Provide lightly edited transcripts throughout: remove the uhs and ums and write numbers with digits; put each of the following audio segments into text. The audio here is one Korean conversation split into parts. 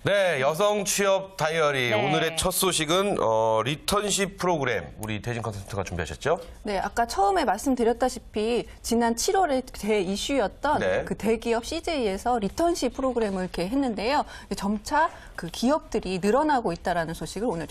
네, 여성 취업 다이어리. 네. 오늘의 첫 소식은 리턴십 프로그램. 우리 대진 컨설턴트가 준비하셨죠? 네, 아까 처음에 말씀드렸다시피 지난 7월에 대 이슈였던 네. 그 대기업 CJ에서 리턴십 프로그램을 이렇게 했는데요. 점차 그 기업들이 늘어나고 있다라는 소식을 오늘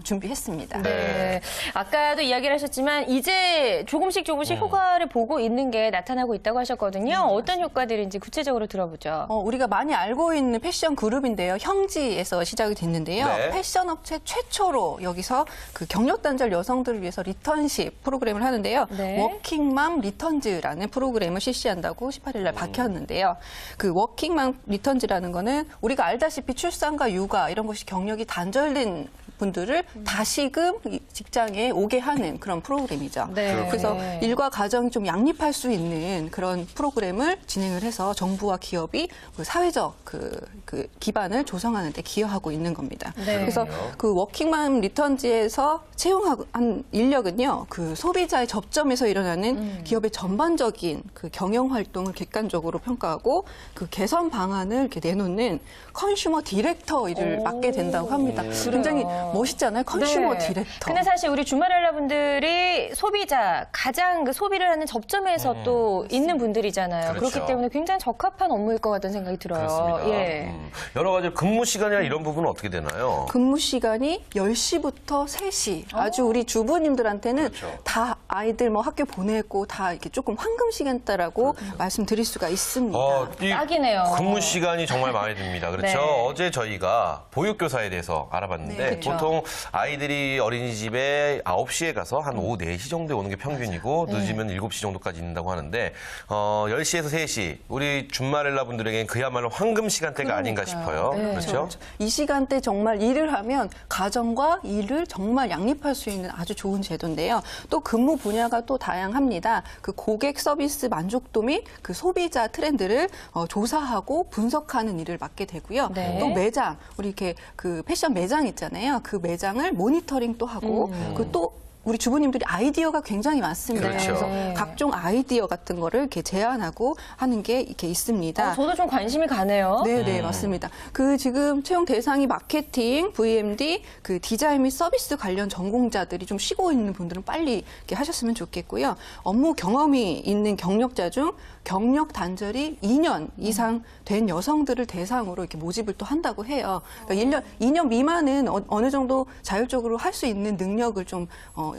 준비했습니다. 네. 아까도 이야기를 하셨지만 이제 조금씩 효과를 보고 있는 게 나타나고 있다고 하셨거든요. 어떤 효과들인지 구체적으로 들어보죠. 우리가 많이 알고 있는 패션 그룹인데요. 형지에서 시작이 됐는데요. 네. 패션 업체 최초로 여기서 그 경력 단절 여성들을 위해서 리턴십 프로그램을 하는데요. 네. 워킹맘 리턴즈라는 프로그램을 실시한다고 18일 날 밝혔는데요. 그 워킹맘 리턴즈라는 거는 우리가 알다시피 출산과 육아 이런 것이 경력이 단절된 분들을 다시금 직장에 오게 하는 그런 프로그램이죠. 네. 그래서 일과 가정이 좀 양립할 수 있는 그런 프로그램을 진행을 해서 정부와 기업이 그 사회적 그 기반을 조성하는 데 기여하고 있는 겁니다. 네. 그래서 그 워킹맘 리턴즈에서 채용한 인력은요, 그 소비자의 접점에서 일어나는 기업의 전반적인 그 경영 활동을 객관적으로 평가하고 그 개선 방안을 이렇게 내놓는 컨슈머 디렉터 일을 맡게 된다고 합니다. 굉장히 멋있잖아요. 컨슈머 네. 디렉터. 근데 사실 우리 주말엘라 분들이 소비자, 가장 그 소비를 하는 접점에서 또 있는 분들이잖아요. 그렇죠. 그렇기 때문에 굉장히 적합한 업무일 것 같다는 생각이 들어요. 그렇습니다. 예. 여러 가지 근무 시간이나 이런 부분은 어떻게 되나요? 근무 시간이 10시부터 3시. 아주 우리 주부님들한테는 그렇죠. 다 아이들 뭐 학교 보내고 다 이렇게 조금 황금 시간대라고 말씀드릴 수가 있습니다. 이 딱이네요. 근무 시간이 정말 마음에 듭니다. 그렇죠? 네. 어제 저희가 보육교사에 대해서 알아봤는데 네, 그렇죠. 보통 아이들이 어린이집에 9시에 가서 한 오후 4시 정도에 오는 게 평균이고 늦으면 7시 정도까지 있는다고 하는데 10시에서 3시 우리 준마렐라 분들에게는 그야말로 황금 시간대가 아닌가 싶어요. 네. 그렇죠? 이 시간대 정말 일을 하면 가정과 일을 정말 양립할 수 있는 아주 좋은 제도인데요. 또 근무 분야가 또 다양합니다. 그 고객 서비스 만족도 및 그 소비자 트렌드를 조사하고 분석하는 일을 맡게 되고요. 네. 또 매장, 우리 이렇게 그 패션 매장 있잖아요. 그 매장을 모니터링 또 하고 그 또 우리 주부님들이 아이디어가 굉장히 많습니다. 그렇죠. 그래서 각종 아이디어 같은 거를 이렇게 제안하고 하는 게 이렇게 있습니다. 저도 좀 관심이 가네요. 네, 맞습니다. 그 지금 채용 대상이 마케팅, VMD, 그 디자인 및 서비스 관련 전공자들이 좀 쉬고 있는 분들은 빨리 이렇게 하셨으면 좋겠고요. 업무 경험이 있는 경력자 중 경력 단절이 2년 이상 된 여성들을 대상으로 이렇게 모집을 또 한다고 해요. 그러니까 2년 미만은 어느 정도 자율적으로 할 수 있는 능력을 좀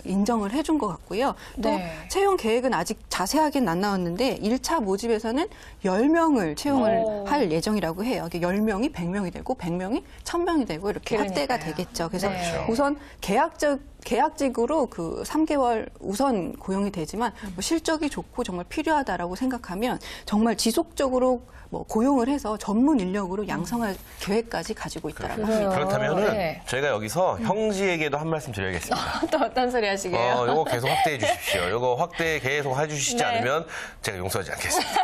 인정을 해준 것 같고요. 또 네. 채용 계획은 아직 자세하게는 안 나왔는데 1차 모집에서는 10명을 채용을 할 예정이라고 해요. 10명이 100명이 되고 100명이 1000명이 되고 이렇게 확대가 되겠죠. 그래서 네. 우선 계약직으로 그 3개월 우선 고용이 되지만 뭐 실적이 좋고 정말 필요하다라고 생각하면 정말 지속적으로 뭐 고용을 해서 전문 인력으로 양성할 계획까지 가지고 있다라고 합니다. 그렇다면은 네. 저희가 여기서 형지에게도 한 말씀 드려야겠습니다. 또 어떤 소리 하시게요? 요거 계속 확대해 주십시오. 요거 확대 계속 해주시지 네. 않으면 제가 용서하지 않겠습니다.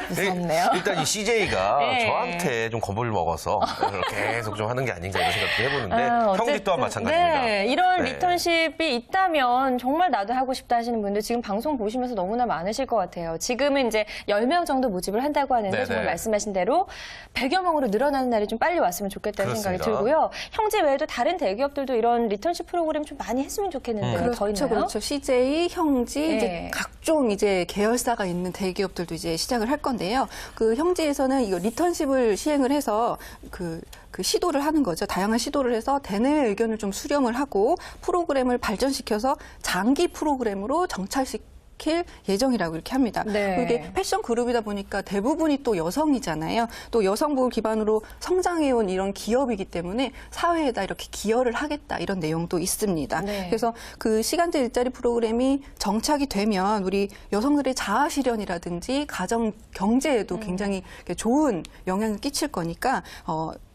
무섭네요. 일단 이 CJ가 네. 저한테 좀 겁을 먹어서 계속 좀 하는 게 아닌가 이런 생각도 해보는데 형지 어쨌든, 또한 마찬가지입니다. 네, 이런 네. 리턴십이 있다면 정말 나도 하고 싶다 하시는 분들 지금 방송 보시면서 너무나 많으실 것 같아요. 지금은 이제 10명 정도 모집을 한다고 하는데 네네. 정말 말씀하신 대로 100여 명으로 늘어나는 날이 좀 빨리 왔으면 좋겠다는 그렇습니다. 생각이 들고요. 형제 외에도 다른 대기업들도 이런 리턴십 프로그램 좀 많이 했으면 좋겠는데 더 있나요? 그렇죠. CJ, 형지, 네. 이제 각종 이제 계열사가 있는 대기업들도 이제 시작을 할 건데요. 그 형지에서는 이거 리턴십을 시행을 해서 그 시도를 하는 거죠. 다양한 시도를 해서 대내의 의견을 좀 수렴을 하고 프로그램을 발전시켜서 장기 프로그램으로 정착시킬 예정이라고 이렇게 합니다. 네. 그리고 이게 패션 그룹이다 보니까 대부분이 또 여성이잖아요. 또 여성부 기반으로 성장해온 이런 기업이기 때문에 사회에다 이렇게 기여를 하겠다 이런 내용도 있습니다. 네. 그래서 그 시간제 일자리 프로그램이 정착이 되면 우리 여성들의 자아 실현이라든지 가정 경제에도 굉장히 좋은 영향을 끼칠 거니까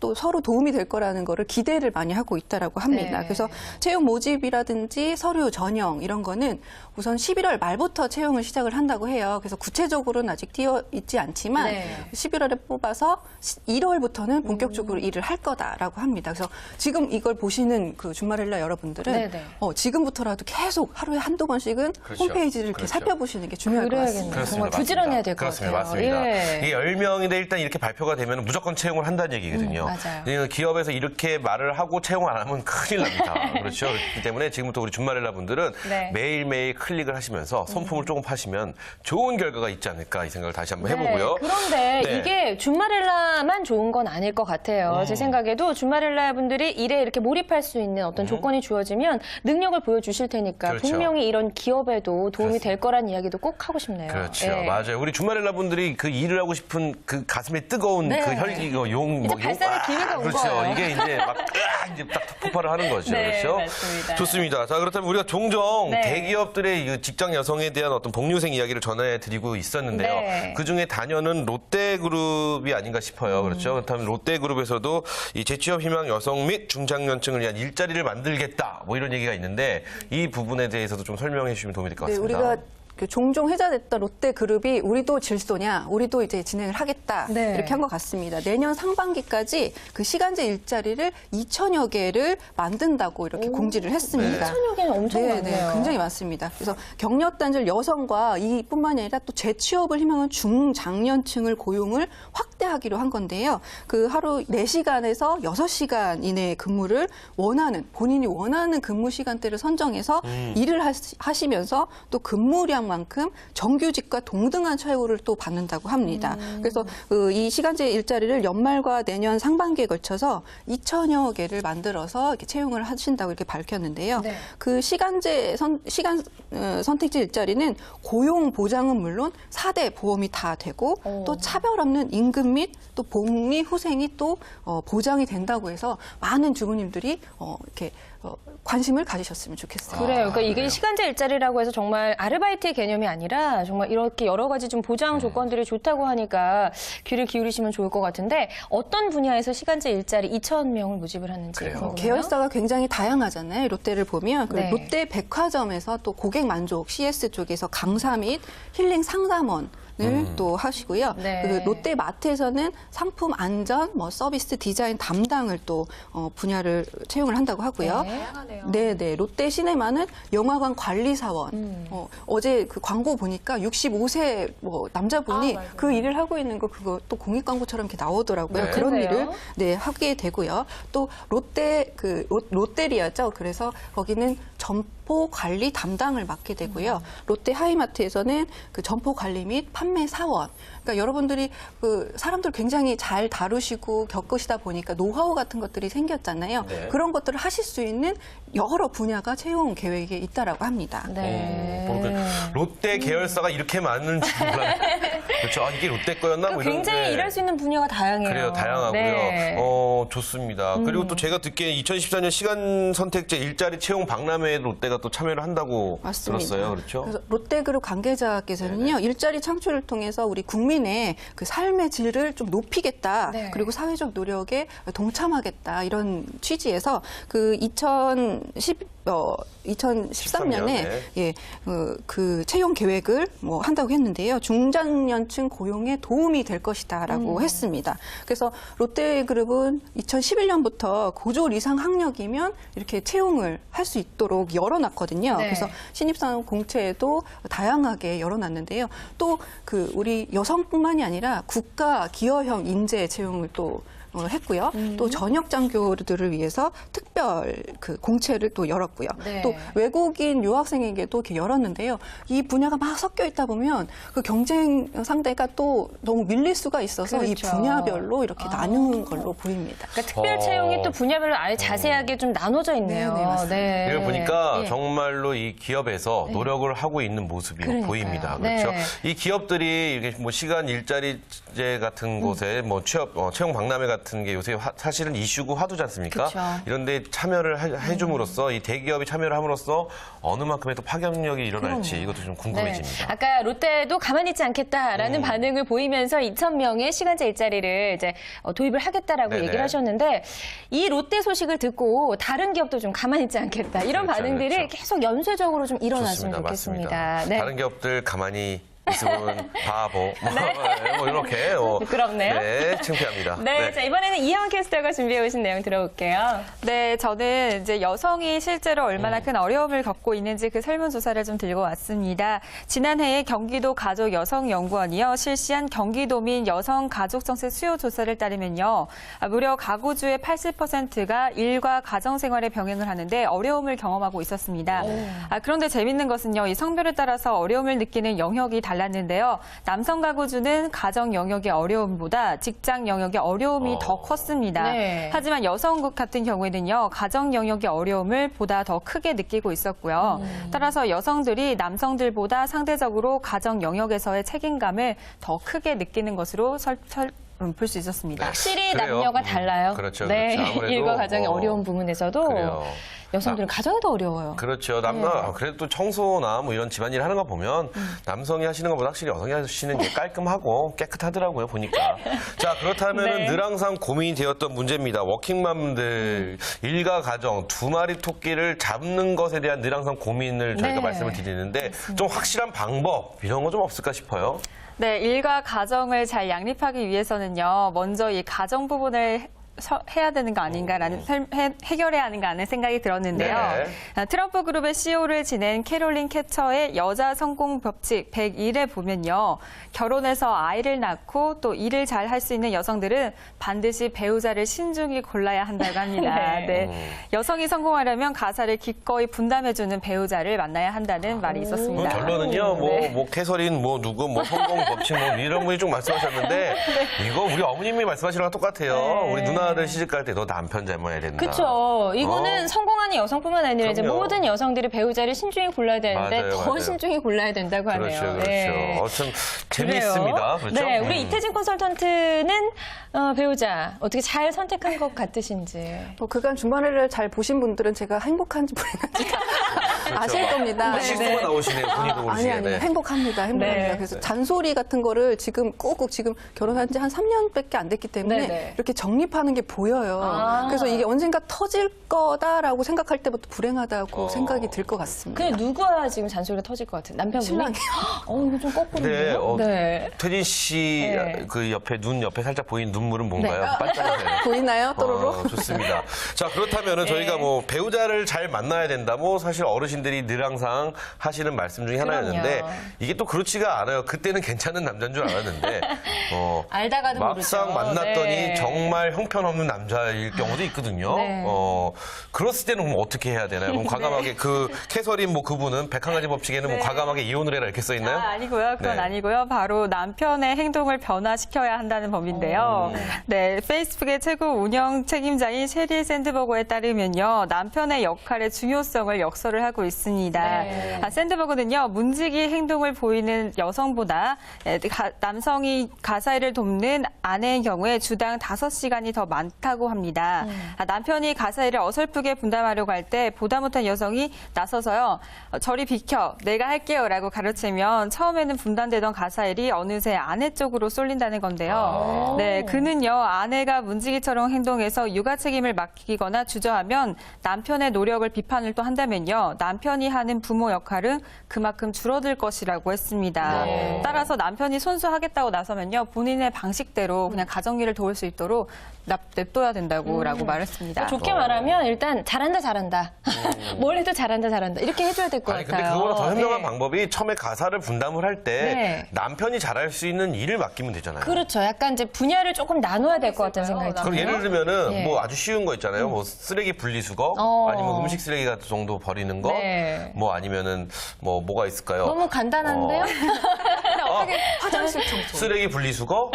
또 서로 도움이 될 거라는 거를 기대를 많이 하고 있다라고 합니다. 네. 그래서 채용 모집이라든지 서류 전형 이런 거는 우선 11월 말부터 채용을 시작을 한다고 해요. 그래서 구체적으로는 아직 띄어 있지 않지만 네. 11월에 뽑아서 1월부터는 본격적으로 일을 할 거다라고 합니다. 그래서 지금 이걸 보시는 그 준마렐라 여러분들은 네네. 지금부터라도 계속 하루에 한두 번씩은 그렇죠. 홈페이지를 이렇게 그렇죠. 살펴보시는 게 중요할 것 그래야겠네요. 같습니다. 정말 맞습니다. 부지런해야 될 것 그렇습니다. 같아요. 맞습니다. 예. 이게 10명인데 일단 이렇게 발표가 되면 무조건 채용을 한다는 얘기거든요. 맞아요. 기업에서 이렇게 말을 하고 채용 안 하면 큰일 납니다. 그렇죠. 그렇기 때문에 지금부터 우리 준마렐라 분들은 네. 매일매일 클릭을 하시면서 손품을 조금 파시면 좋은 결과가 있지 않을까 이 생각을 다시 한번 해보고요. 그런데 네. 이게 준마렐라만 좋은 건 아닐 것 같아요. 제 생각에도 준마렐라 분들이 일에 이렇게 몰입할 수 있는 어떤 조건이 주어지면 능력을 보여주실 테니까 그렇죠. 분명히 이런 기업에도 도움이 그렇습니다. 될 거란 이야기도 꼭 하고 싶네요. 그렇죠. 예. 맞아요. 우리 준마렐라 분들이 그 일을 하고 싶은 그 가슴에 뜨거운 네. 그 혈기가 이제 발산의 기회가 온 그렇죠. 거예요. 이게 이제 막 이제 딱 폭발을 하는 거죠. 네, 그렇죠. 맞습니다. 좋습니다. 자, 그렇다면 우리가 종종 네. 대기업들의 이 직장 여성에 대한 어떤 복류생 이야기를 전해드리고 있었는데요. 네. 그 중에 단연은 롯데그룹이 아닌가 싶어요. 그렇죠. 그렇다면 롯데그룹에서도 이 재취업 희망 여성 및 중장년층을 위한 일자리를 만들겠다. 뭐 이런 얘기가 있는데 이 부분에 대해서도 좀 설명해 주시면 도움이 될 것 네, 같습니다. 우리가 종종 회자됐던 롯데그룹이 우리도 질소냐, 우리도 이제 진행을 하겠다 네. 이렇게 한 것 같습니다. 내년 상반기까지 그 시간제 일자리를 2천여 개를 만든다고 이렇게 공지를 했습니다. 2천여 개는 엄청 네, 많네요. 네, 굉장히 많습니다. 그래서 경력단절 여성과 이뿐만이 아니라 또 재취업을 희망하는 중장년층을 고용을 확대하기로 한 건데요. 그 하루 4시간에서 6시간 이내의 근무를 본인이 원하는 근무 시간대를 선정해서 일을 하시면서 또 근무량만큼 정규직과 동등한 최고를 또 받는다고 합니다. 그래서 이 시간제 일자리를 연말과 내년 상반기에 걸쳐서 2천여 개를 만들어서 이렇게 채용을 하신다고 이렇게 밝혔는데요. 네. 그 시간 선택지 일자리는 고용 보장은 물론 4대 보험이 다 되고 또 차별 없는 임금 및 또 복리 후생이 또 보장이 된다고 해서 많은 주부님들이 이렇게 관심을 가지셨으면 좋겠어요. 그래요. 그러니까 이게 그래요. 시간제 일자리라고 해서 정말 아르바이트의 개념이 아니라 정말 이렇게 여러 가지 좀 보장 조건들이 좋다고 하니까 귀를 기울이시면 좋을 것 같은데 어떤 분야에서 시간제 일자리 2,000명을 모집을 하는지 그래요. 궁금해요. 계열사가 굉장히 다양하잖아요. 롯데를 보면 네. 롯데 백화점에서 또 고객 만족 CS 쪽에서 강사 및 힐링 상담원 을 또 하시고요. 네. 그 롯데마트에서는 상품 안전, 서비스 디자인 담당을 또 분야를 채용을 한다고 하고요. 다양하네요. 네. 롯데 시네마는 영화관 관리사원. 어제 그 광고 보니까 65세 남자분이 맞아요. 그 일을 하고 있는 거 그거 또 공익 광고처럼 이렇게 나오더라고요. 네. 그런 그러네요. 일을 하게 되고요. 또 롯데리아죠. 그래서 거기는 점포 관리 담당을 맡게 되고요. 롯데 하이마트에서는 그 점포 관리 및 판매 사원. 그러니까 여러분들이 그 사람들 굉장히 잘 다루시고 겪으시다 보니까 노하우 같은 것들이 생겼잖아요. 네. 그런 것들을 하실 수 있는 여러 분야가 채용 계획에 있다라고 합니다. 네. 롯데 계열사가 이렇게 많은 줄 몰랐는데. 그렇죠. 이게 롯데 거였나? 뭐 이런. 굉장히 네. 일할 수 있는 분야가 다양해요. 그래요, 다양하고요. 네. 좋습니다. 그리고 또 제가 듣기에 2014년 시간 선택제 일자리 채용 박람회에 롯데가 또 참여를 한다고 맞습니다. 들었어요. 그렇죠? 그래서 롯데그룹 관계자께서는요, 일자리 창출을 통해서 우리 국민의 그 삶의 질을 좀 높이겠다. 네. 그리고 사회적 노력에 동참하겠다. 이런 취지에서 그 2013년에 네. 그 채용 계획을 한다고 했는데요. 중장년층 고용에 도움이 될 것이다라고 했습니다. 그래서 롯데그룹은 2011년부터 고졸 이상 학력이면 이렇게 채용을 할 수 있도록 열어놨거든요. 네. 그래서 신입사원 공채에도 다양하게 열어놨는데요. 또 그 우리 여성뿐만이 아니라 국가 기여형 인재 채용을 또 했고요. 또 전역 장교들을 위해서 특별 그 공채를 또 열었고요. 네. 또 외국인 유학생에게도 이렇게 열었는데요. 이 분야가 막 섞여 있다 보면 그 경쟁 상대가 또 너무 밀릴 수가 있어서 이 그렇죠. 분야별로 이렇게 나누는 걸로 보입니다. 그러니까 특별 채용이 또 분야별로 아예 자세하게 좀 나눠져 있네요. 네, 맞습니다. 네. 이걸 보니까 예. 정말로 이 기업에서 노력을 하고 있는 모습이 그러니까요. 보입니다. 그렇죠? 네. 이 기업들이 이게 시간 일자리제 같은 곳에 채용 박람회 같은 게 요새 사실은 이슈고 화두지 않습니까? 그쵸. 이런데 참여를 해줌으로써 이 대기업이 참여를 함으로써 어느 만큼의 또 파견력이 일어날지 이것도 좀 궁금해집니다. 네. 아까 롯데도 가만히 있지 않겠다라는 반응을 보이면서 2,000명의 시간제 일자리를 이제 도입을 하겠다라고 네네. 얘기를 하셨는데 이 롯데 소식을 듣고 다른 기업도 좀 가만히 있지 않겠다 이런 그렇죠, 반응들이 그렇죠. 계속 연쇄적으로 좀 일어났으면 좋습니다. 좋겠습니다. 맞습니다. 네. 다른 기업들 가만히 있으면 바보. 뭐 이렇게. 부끄럽네요. 네, 창피합니다. 네, 자, 이번에는 이하원 캐스터가 준비해 오신 내용 들어볼게요. 네, 저는 이제 여성이 실제로 얼마나 큰 어려움을 겪고 있는지 그 설문조사를 좀 들고 왔습니다. 지난해에 경기도 가족여성연구원이요, 실시한 경기도민 여성가족정책 수요조사를 따르면요, 무려 가구주의 80%가 일과 가정생활에 병행을 하는데 어려움을 경험하고 있었습니다. 그런데 재밌는 것은요, 이 성별에 따라서 어려움을 느끼는 영역이 달랐는데요. 남성 가구주는 가정 영역의 어려움보다 직장 영역의 어려움이 더 컸습니다. 네. 하지만 여성 같은 경우에는요, 가정 영역의 어려움을 보다 더 크게 느끼고 있었고요. 따라서 여성들이 남성들보다 상대적으로 가정 영역에서의 책임감을 더 크게 느끼는 것으로 볼 수 있었습니다. 확실히 그래요. 남녀가 달라요. 그렇죠, 네, 그렇죠. 아무래도, 일과 가정의 어려운 부분에서도 그래요. 여성들은 가정이 더 어려워요. 그렇죠. 그래도 또 청소나 뭐 이런 집안일 하는 거 보면 남성이 하시는 것보다 확실히 여성이 하시는 게 깔끔하고 깨끗하더라고요, 보니까. 자, 그렇다면은 네. 늘 항상 고민이 되었던 문제입니다. 워킹맘들, 일과 가정, 두 마리 토끼를 잡는 것에 대한 늘 항상 고민을 저희가 네. 말씀을 드리는데 좀 확실한 방법, 이런 거 좀 없을까 싶어요. 네, 일과 가정을 잘 양립하기 위해서는요, 먼저 이 가정 부분을 해야 되는 거 아닌가라는 해결해야 하는가 하는 생각이 들었는데요. 네. 트럼프 그룹의 CEO를 지낸 캐롤린 캐처의 여자 성공 법칙 101에 보면요. 결혼해서 아이를 낳고 또 일을 잘 할 수 있는 여성들은 반드시 배우자를 신중히 골라야 한다고 합니다. 네. 여성이 성공하려면 가사를 기꺼이 분담해주는 배우자를 만나야 한다는 말이 있었습니다. 결론은요, 네. 뭐 캐서린, 뭐 누구, 뭐 성공 법칙, 뭐 이런 분이 좀 말씀하셨는데 이거 우리 어머님이 말씀하시는 거랑 똑같아요. 네. 우리 누나를 시집갈 때 너 남편 닮아야 된다. 그렇죠. 이거는 성공하는 여성뿐만 아니라 이제 그럼요. 모든 여성들이 배우자를 신중히 골라야 되는데 맞아요, 더 맞아요. 신중히 골라야 된다고 하네요. 그렇죠, 그렇죠. 네. 참 재미있습니다. 그렇죠? 네, 우리 이태진 컨설턴트는 배우자 어떻게 잘 선택한 것 같으신지. 그간 주말을 잘 보신 분들은 제가 행복한지 불행한지 아실 겁니다. 실수가 나오시네요. 본인도 모르시게. 아니, 네. 행복합니다. 네. 그래서 잔소리 같은 거를 지금 꾹꾹 지금 결혼한 지 한 3년밖에 안 됐기 때문에 네네. 이렇게 정립하는 게 보여요. 아. 그래서 이게 언젠가 터질 거다라고 생각할 때부터 불행하다고 생각이 들 것 같습니다. 그 누구와 지금 잔소리가 터질 것 같은 남편분이? 신랑이요. 이거 좀 거꾸로인데요. 네, 태진 씨 네. 그 옆에 눈 옆에 살짝 보이는 눈물은 뭔가요? 네. 반짝이세요. 보이나요? 또로로? 좋습니다. 자, 그렇다면은 저희가 뭐 배우자를 잘 만나야 된다. 뭐 사실 어르신들이 늘 항상 하시는 말씀 중에 하나였는데 그럼요. 이게 또 그렇지가 않아요. 그때는 괜찮은 남자인 줄 알았는데 알다가도 막상 모르죠. 만났더니 네. 정말 형편없는 남자일 경우도 있거든요. 네. 그랬을 때는 그럼 어떻게 해야 되나요? 그럼 과감하게 그 캐서린 뭐 그분은 101가지 법칙에는 뭐 과감하게 이혼을 해라 이렇게 써 있나요? 아니고요. 그건 네. 아니고요. 바로 남편의 행동을 변화시켜야 한다는 법인데요. 네, 페이스북의 최고 운영 책임자인 셰릴 샌드버거에 따르면요. 남편의 역할의 중요성을 역설을 하고 있습니다. 네. 샌드버거는요. 문지기 행동을 보이는 여성보다 남성이 가사일을 돕는 아내의 경우에 주당 5시간이 더 많다고 합니다. 남편이 가사일을 어설프게 분담하려고 할 때 보다 못한 여성이 나서서요. 저리 비켜, 내가 할게요 라고 가르치면 처음에는 분담되던 가사일이 어느새 아내 쪽으로 쏠린다는 건데요. 네, 그는요. 아내가 문지기처럼 행동해서 육아 책임을 맡기거나 주저하면 남편의 노력을 비판을 또 한다면요. 남편이 하는 부모 역할은 그만큼 줄어들 것이라고 했습니다. 네. 따라서 남편이 손수하겠다고 나서면요. 본인의 방식대로 그냥 가정일을 도울 수 있도록 냅둬야 된다고 라고 말했습니다. 좋게 말하면 일단 잘한다. 뭘 해도 잘한다. 이렇게 해줘야 될 것 아니 같아요. 근데 그거보다 더 현명한 네. 방법이 처음에 가사를 분담을 할 때 네. 남편이 잘할 수 있는 일을 맡기면 되잖아요. 그렇죠. 약간 이제 분야를 조금 나눠야 될 것 같다는 생각이 그럼 들어요. 예를 들면은 예. 뭐 아주 쉬운 거 있잖아요. 뭐 쓰레기 분리수거, 아니면 음식 쓰레기 같은 정도 버리는 거, 네. 뭐 아니면은 뭐가 있을까요? 너무 간단한데요? 화장실 청소. 쓰레기 분리수거,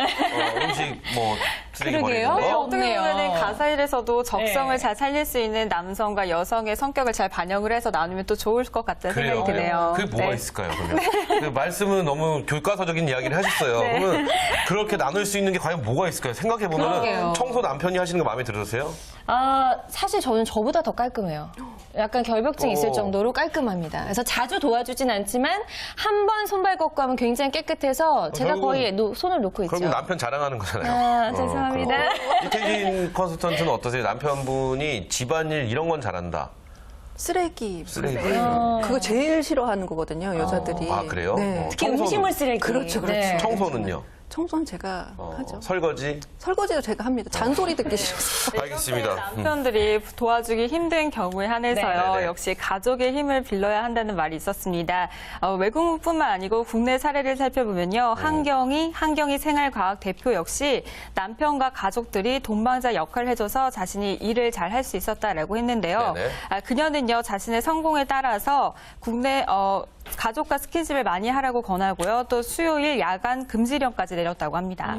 음식 뭐 쓰레기 그러게요. 버리는 거. 어떻게 보면 가사일에서도 적성을 네. 잘 살릴 수 있는 남성과 여성의 성격을 잘 반영을 해서 나누면 또 좋을 것 같다는 생각이 드네요. 그게 뭐가 네. 있을까요, 그러면? 그 말씀은 너무 교과서적인 이야기를 하셨어요. 네. 그러면 그렇게 나눌 수 있는 게 과연 뭐가 있을까요? 생각해보면 그러게요. 청소 남편이 하시는 거 마음에 들으세요? 사실 저는 저보다 더 깔끔해요. 약간 결벽증 있을 오. 정도로 깔끔합니다. 그래서 자주 도와주진 않지만 한 번 손발 걷고 하면 굉장히 깨끗해서 제가 결국은- 거의 손을 놓고 있죠. 그럼 남편 자랑하는 거잖아요. 죄송합니다. 그럼. 이태진 컨설턴트는 어떠세요? 남편분이 집안일 이런 건 잘한다. 쓰레기. 쓰레기. 그거 제일 싫어하는 거거든요, 여자들이. 아, 그래요? 네. 어. 특히 청소는? 음식물 쓰레기. 그렇죠, 그렇죠. 네. 청소는요? 청소는 제가 하죠. 설거지? 설거지도 제가 합니다. 잔소리 듣기 싫어서. 알겠습니다. 남편들이 도와주기 힘든 경우에 한해서요. 네. 역시 가족의 힘을 빌려야 한다는 말이 있었습니다. 외국뿐만 아니고 국내 사례를 살펴보면요. 한경희 생활과학 대표 역시 남편과 가족들이 동반자 역할을 해줘서 자신이 일을 잘 할 수 있었다라고 했는데요. 네네. 그녀는요. 자신의 성공에 따라서 국내 가족과 스킨십을 많이 하라고 권하고요. 또 수요일 야간 금지령까지 내렸다고 합니다.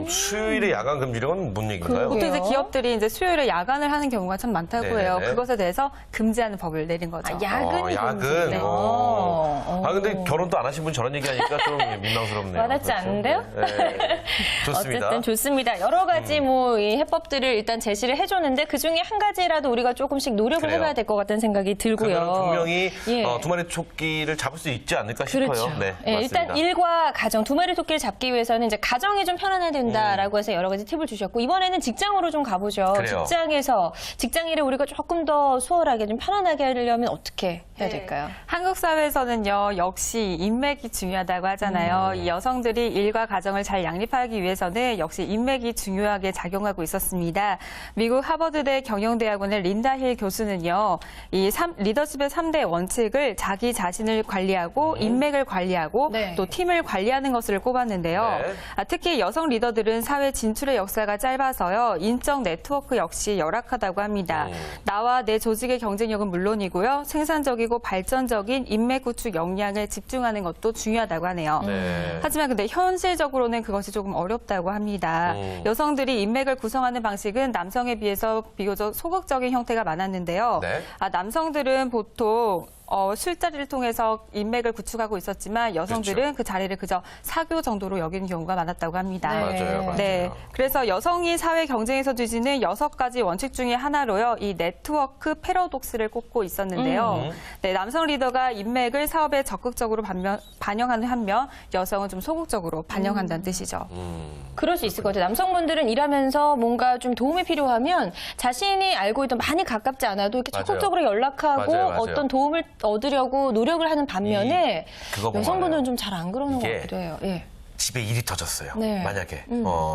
수요일에 야간 금지령은 뭔 얘기인가요? 보통 이제 그래요? 기업들이 이제 수요일에 야간을 하는 경우가 참 많다고 해요. 네네네. 그것에 대해서 금지하는 법을 내린 거죠. 야근이 야근. 금지인데. 아, 근데 결혼도 안 하신 분 저런 얘기하니까 좀 민망스럽네요. 와닿지 그렇죠? 않은데요? 네. 좋습니다. 어쨌든 좋습니다. 여러 가지 뭐 이 해법들을 일단 제시를 해줬는데 그 중에 한 가지라도 우리가 조금씩 노력을 그래요. 해봐야 될 것 같다는 생각이 들고요. 그러면 분명히 예. 두 마리 토끼를 잡을 수 있지 않을까 싶어요. 그렇죠. 네, 예, 맞습니다. 일단 일과 가정 두 마리 토끼를 잡기 위해서는 이제 가정이 좀 편안해야 된다라고 해서 여러 가지 팁을 주셨고 이번에는 직장으로 좀 가보죠. 그래요. 직장에서 직장 일을 우리가 조금 더 수월하게 좀 편안하게 하려면 어떻게 해야 될까요? 한국 사회에서는요, 역시 인맥이 중요하다고 하잖아요. 이 여성들이 일과 가정을 잘 양립하기 위해서는 역시 인맥이 중요하게 작용하고 있었습니다. 미국 하버드대 경영대학원의 린다 힐 교수는요, 리더십의 3대 원칙을 자기 자신을 관리하고 인맥을 관리하고 네. 또 팀을 관리하는 것을 꼽았는데요. 네. 특히 여성 리더들은 사회 진출의 역사가 짧아서요, 인적 네트워크 역시 열악하다고 합니다. 나와 내 조직의 경쟁력은 물론이고요, 생산적이고 발전적인 인맥 구축 역량을 집중하는 것도 중요하다고 하네요. 네. 하지만 근데 현실적으로는 그것이 조금 어렵다고 합니다. 여성들이 인맥을 구성하는 방식은 남성에 비해서 비교적 소극적인 형태가 많았는데요. 네. 남성들은 보통 술자리를 통해서 인맥을 구축하고 있었지만 여성들은 그렇죠. 그 자리를 그저 사교 정도로 여기는 경우가 많았다고 합니다. 맞아요. 네, 맞아요. 그래서 여성이 사회 경쟁에서 뒤지는 6가지 원칙 중에 하나로요, 이 네트워크 패러독스를 꼽고 있었는데요. 네, 남성 리더가 인맥을 사업에 적극적으로 반영하는 한면 여성은 좀 소극적으로 반영한다는 뜻이죠. 그럴 수 있을 것 같아요. 남성분들은 일하면서 뭔가 좀 도움이 필요하면 자신이 알고 있던 많이 가깝지 않아도 이렇게 맞아요. 적극적으로 연락하고 맞아요, 맞아요. 어떤 도움을 얻으려고 노력을 하는 반면에 그거 보면 여성분들은 알아요. 좀 잘 안 그러는 것 이게 같기도 해요. 예. 집에 일이 터졌어요. 네. 만약에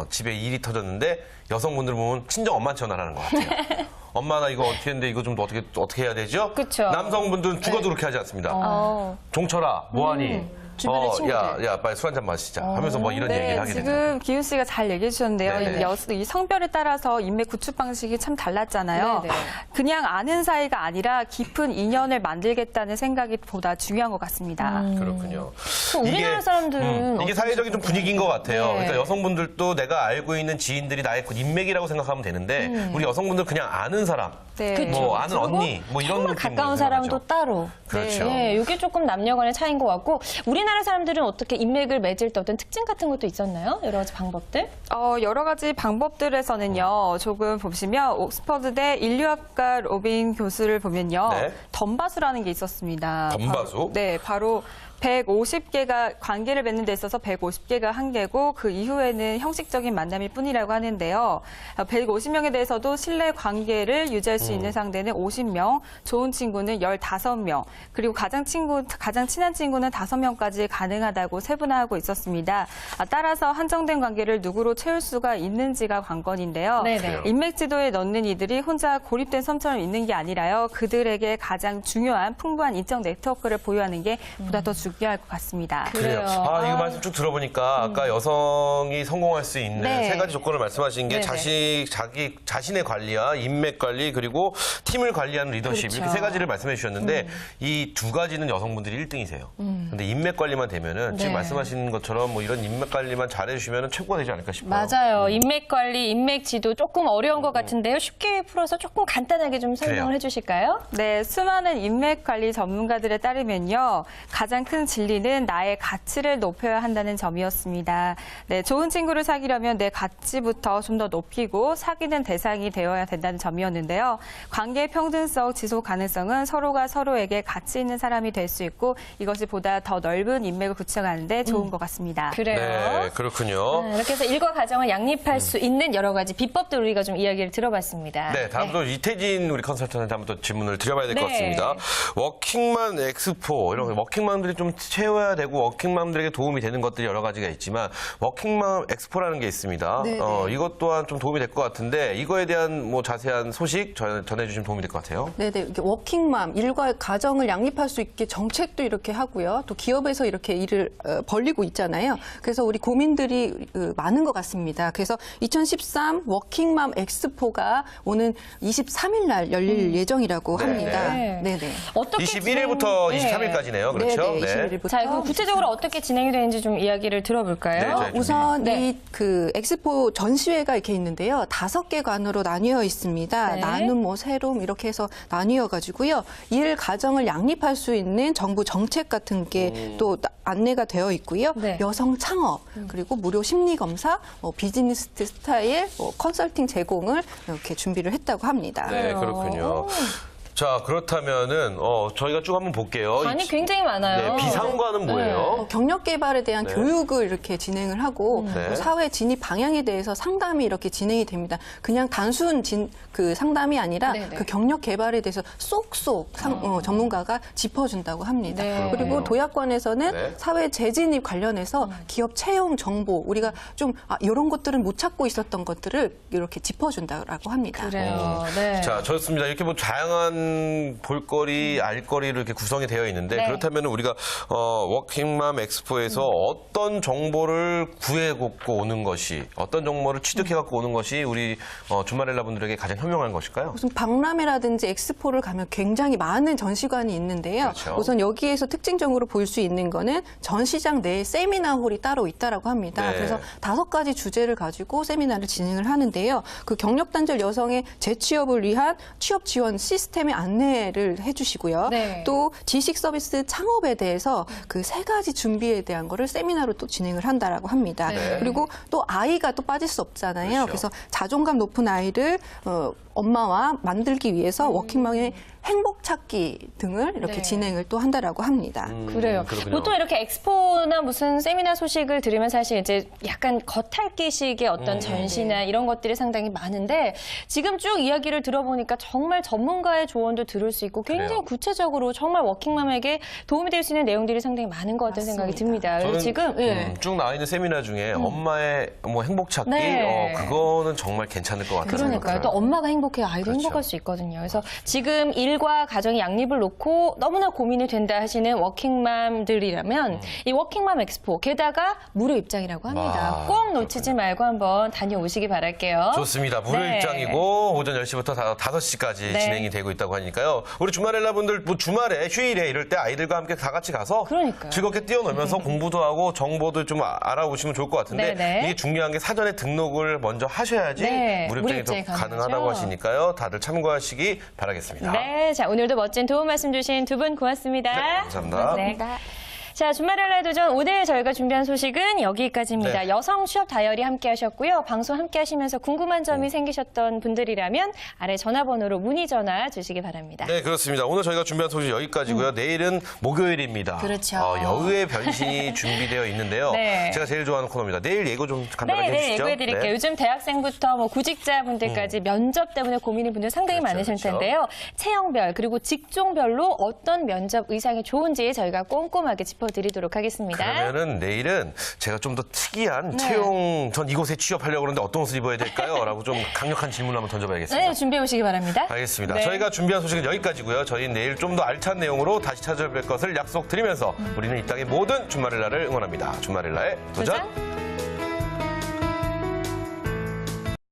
집에 일이 터졌는데 여성분들 보면 친정 엄마한테 전화를 하는 것 같아요. 엄마 나 이거 어떻게 했는데 이거 좀 어떻게 해야 되죠? 그쵸. 남성분들은 죽어도 그렇게 하지 않습니다. 종철아 뭐하니? 주변의 친구들. 야 빨리 술 한잔 마시자 하면서 뭐 이런 얘기를 하게 되죠. 지금 기훈 씨가 잘 얘기해 주셨는데요. 네네. 이 성별에 따라서 인맥 구축 방식이 참 달랐잖아요. 네네. 그냥 아는 사이가 아니라 깊은 인연을 만들겠다는 생각이 보다 중요한 것 같습니다. 그렇군요. 그 우리나라 사람들은 이게 사회적인 좀 분위기인 것 같아요. 네. 그러니까 여성분들도 내가 알고 있는 지인들이 나의 인맥이라고 생각하면 되는데 우리 여성분들 그냥 아는 사람, 네. 그쵸. 뭐 아는 그리고 언니, 뭐 이런 정말 느낌으로 가까운 생각하죠. 사람도 따로. 그렇죠. 네, 이게 조금 남녀간의 차이인 것 같고 우리나라 사람들은 어떻게 인맥을 맺을 때 어떤 특징 같은 것도 있었나요? 여러 가지 방법들? 여러 가지 방법들에서는요, 조금 보시면 옥스퍼드대 인류학과 로빈 교수를 보면요, 네. 덤바수라는 게 있었습니다. 덤바수? 바로 150개가 관계를 맺는 데 있어서 150개가 한계고 그 이후에는 형식적인 만남일 뿐이라고 하는데요. 150명에 대해서도 신뢰 관계를 유지할 수 있는 상대는 50명, 좋은 친구는 15명, 그리고 가장 친한 친구는 5명까지 가능하다고 세분화하고 있었습니다. 따라서 한정된 관계를 누구로 채울 수가 있는지가 관건인데요. 네네. 인맥 지도에 넣는 이들이 혼자 고립된 섬처럼 있는 게 아니라요. 그들에게 가장 중요한 풍부한 인적 네트워크를 보유하는 게 보다 더 중요할 것 같습니다. 그래요. 그래요. 이거 말씀 쭉 들어보니까 아까 여성이 성공할 수 있는 네. 3가지 조건을 말씀하신 게 네네. 자신의 관리와 인맥 관리 그리고 팀을 관리하는 리더십 그렇죠. 이렇게 3가지를 말씀해 주셨는데 이 2가지는 여성분들이 1등이세요. 근데 인맥 관리만 되면은 지금 네. 말씀하신 것처럼 뭐 이런 인맥 관리만 잘해 주시면은 최고가 되지 않을까 싶어요. 맞아요. 인맥 관리, 인맥 지도 조금 어려운 것 같은데요. 쉽게 풀어서 조금 간단하게 좀 설명을 그래요. 해주실까요? 네, 수많은 인맥 관리 전문가들에 따르면요, 가장 큰 진리는 나의 가치를 높여야 한다는 점이었습니다. 네, 좋은 친구를 사귀려면 내 가치부터 좀 더 높이고 사귀는 대상이 되어야 된다는 점이었는데요. 관계 평등성, 지속 가능성은 서로가 서로에게 가치 있는 사람이 될 수 있고 이것이 보다 더 넓은 새로운 인맥을 구축하는데 좋은 것 같습니다. 그래요. 네, 그렇군요. 이렇게 해서 일과 가정을 양립할 수 있는 여러 가지 비법들 우리가 좀 이야기를 들어봤습니다. 네, 다음도 이태진 우리 컨설턴한테 한번 또 질문을 드려봐야 될 것 네. 같습니다. 워킹맘 엑스포, 이런 워킹맘들이 좀 채워야 되고 워킹맘들에게 도움이 되는 것들이 여러 가지가 있지만 워킹맘 엑스포라는 게 있습니다. 네, 이것 또한 좀 도움이 될 것 같은데 이거에 대한 뭐 자세한 소식 전해주시면 도움이 될 것 같아요. 네네. 이렇게 워킹맘, 일과 가정을 양립할 수 있게 정책도 이렇게 하고요. 또 기업에서 이렇게 일을 벌리고 있잖아요. 그래서 우리 고민들이 많은 것 같습니다. 그래서 2013 워킹맘 엑스포가 오는 23일 날 열릴 예정이라고 합니다. 네. 네네. 어떻게 21일부터 진행- 23일까지네요. 그렇죠? 네네. 21일부터. 자, 그럼 구체적으로 어떻게 진행이 되는지 좀 이야기를 들어볼까요? 네, 저희 우선 네. 이 그 엑스포 전시회가 이렇게 있는데요. 5개 관으로 나뉘어 있습니다. 네. 나눔, 뭐 새롬 이렇게 해서 나뉘어 가지고요. 일 가정을 양립할 수 있는 정부 정책 같은 게 또 안내가 되어 있고요. 네. 여성 창업 그리고 무료 심리 검사, 비즈니스 스타일, 컨설팅 제공을 이렇게 준비를 했다고 합니다. 네, 그렇군요. 자, 그렇다면은 저희가 쭉 한번 볼게요. 관이 굉장히 많아요. 네, 비상관은 뭐예요? 경력 개발에 대한 네. 교육을 이렇게 진행을 하고 네. 또 사회 진입 방향에 대해서 상담이 이렇게 진행이 됩니다. 그냥 단순 그 상담이 아니라 네네. 그 경력 개발에 대해서 쏙쏙 전문가가 짚어준다고 합니다. 네. 그리고 도약관에서는 네. 사회 재진입 관련해서 기업 채용 정보 우리가 좀 이런 것들은 못 찾고 있었던 것들을 이렇게 짚어준다고 합니다. 그래요. 네. 자, 좋습니다. 이렇게 뭐 다양한 볼거리, 알거리로 이렇게 구성이 되어 있는데 네. 그렇다면 우리가 워킹맘 엑스포에서 어떤 정보를 구해갖고 오는 것이, 어떤 정보를 취득해갖고 오는 것이 우리 주말엘라 분들에게 가장 현명한 것일까요? 무슨 박람회라든지 엑스포를 가면 굉장히 많은 전시관이 있는데요. 그렇죠. 우선 여기에서 특징적으로 볼 수 있는 거는 전시장 내에 세미나홀이 따로 있다라고 합니다. 네. 그래서 5가지 주제를 가지고 세미나를 진행을 하는데요. 그 경력단절 여성의 재취업을 위한 취업 지원 시스템의 안내를 해주시고요. 네. 또 지식 서비스 창업에 대해서 그 3가지 준비에 대한 거를 세미나로 또 진행을 한다라고 합니다. 네. 그리고 또 아이가 또 빠질 수 없잖아요. 그렇죠. 그래서 자존감 높은 아이를 엄마와 만들기 위해서 워킹맘의 행복 찾기 등을 이렇게 네. 진행을 또 한다라고 합니다. 그래요. 그렇군요. 보통 이렇게 엑스포나 무슨 세미나 소식을 들으면 사실 이제 약간 겉핥기식의 어떤 전시나 이런 것들이 상당히 많은데 지금 쭉 이야기를 들어보니까 정말 전문가의 조언도 들을 수 있고 굉장히 그래요. 구체적으로 정말 워킹맘에게 도움이 될 수 있는 내용들이 상당히 많은 것 같다는 생각이 듭니다. 그래서 지금 쭉 나와 있는 세미나 중에 엄마의 뭐 행복 찾기 네. 그거는 정말 괜찮을 것 같아요. 그러니까요. 또 엄마가 행복해야 아이도 그렇죠. 행복할 수 있거든요. 그래서 지금 일과 가정의 양립을 놓고 너무나 고민이 된다 하시는 워킹맘들이라면 이 워킹맘 엑스포 게다가 무료 입장이라고 합니다. 와, 꼭 놓치지 말고 한번 다녀오시기 바랄게요. 좋습니다. 무료 네. 입장이고 오전 10시부터 5시까지 네. 진행이 되고 있다고 하니까요. 우리 주말엘라 분들 뭐 주말에 휴일에 이럴 때 아이들과 함께 다 같이 가서 그러니까요. 즐겁게 뛰어놀면서 공부도 하고 정보도 좀 알아오시면 좋을 것 같은데 네네. 이게 중요한 게 사전에 등록을 먼저 하셔야지 네, 무료 무료 입장이 입장이 더 가능하죠. 가능하다고 하시니까요. 다들 참고하시기 바라겠습니다. 네, 자 오늘도 멋진 도움 말씀 주신 두 분 고맙습니다. 네, 감사합니다. 네. 자, 주말엘라의 도전 오늘 저희가 준비한 소식은 여기까지입니다. 네. 여성 취업 다이어리 함께 하셨고요. 방송 함께 하시면서 궁금한 점이 생기셨던 분들이라면 아래 전화번호로 문의 전화 주시기 바랍니다. 네, 그렇습니다. 오늘 저희가 준비한 소식 여기까지고요. 내일은 목요일입니다. 그렇죠. 여의의 변신이 준비되어 있는데요. 네. 제가 제일 좋아하는 코너입니다. 내일 예고 좀 간단하게 네, 해주시죠. 예고해드릴게요. 네. 요즘 대학생부터 뭐 구직자분들까지 면접 때문에 고민인 분들 상당히 그렇죠, 많으실 그렇죠. 텐데요. 체형별 그리고 직종별로 어떤 면접 의상이 좋은지 저희가 꼼꼼하게 짚어드리도록 하겠습니다. 그러면은 내일은 제가 좀 더 특이한 네. 채용, 전 이곳에 취업하려고 그러는데 어떤 옷을 입어야 될까요? 라고 좀 강력한 질문을 한번 던져봐야겠습니다. 네, 준비해 오시기 바랍니다. 알겠습니다. 네. 저희가 준비한 소식은 여기까지고요. 저희 내일 좀 더 알찬 내용으로 다시 찾아뵐 것을 약속드리면서 우리는 이 땅의 모든 주말엘라를 응원합니다. 주말엘라의 도전.